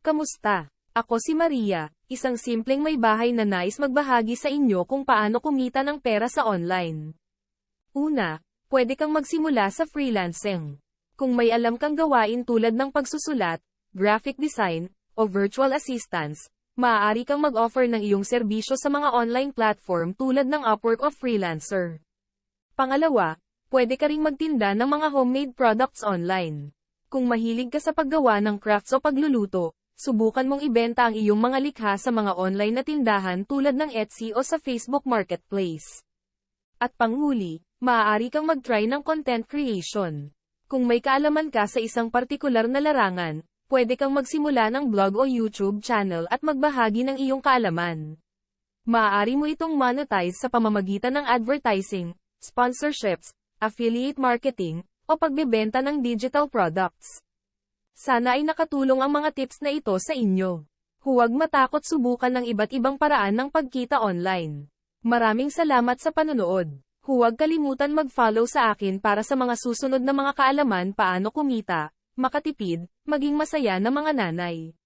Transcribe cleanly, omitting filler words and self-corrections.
Kamusta? Ako si Maria, isang simpleng may bahay na nais magbahagi sa inyo kung paano kumita ng pera sa online. Una, pwede kang magsimula sa freelancing. Kung may alam kang gawain tulad ng pagsusulat, graphic design, o virtual assistance, maaari kang mag-offer ng iyong serbisyo sa mga online platform tulad ng Upwork o Freelancer. Pangalawa, pwede ka ring magtinda ng mga homemade products online. Kung mahilig ka sa paggawa ng crafts o pagluluto, subukan mong ibenta ang iyong mga likha sa mga online na tindahan tulad ng Etsy o sa Facebook Marketplace. At panghuli, maaari kang mag-try ng content creation. Kung may kaalaman ka sa isang partikular na larangan, pwede kang magsimula ng blog o YouTube channel at magbahagi ng iyong kaalaman. Maaari mo itong monetize sa pamamagitan ng advertising, sponsorships, affiliate marketing, o pagbebenta ng digital products. Sana ay nakatulong ang mga tips na ito sa inyo. Huwag matakot subukan ng iba't ibang paraan ng pagkita online. Maraming salamat sa panonood. Huwag kalimutan mag-follow sa akin para sa mga susunod na mga kaalaman paano kumita, makatipid, maging masaya na mga nanay.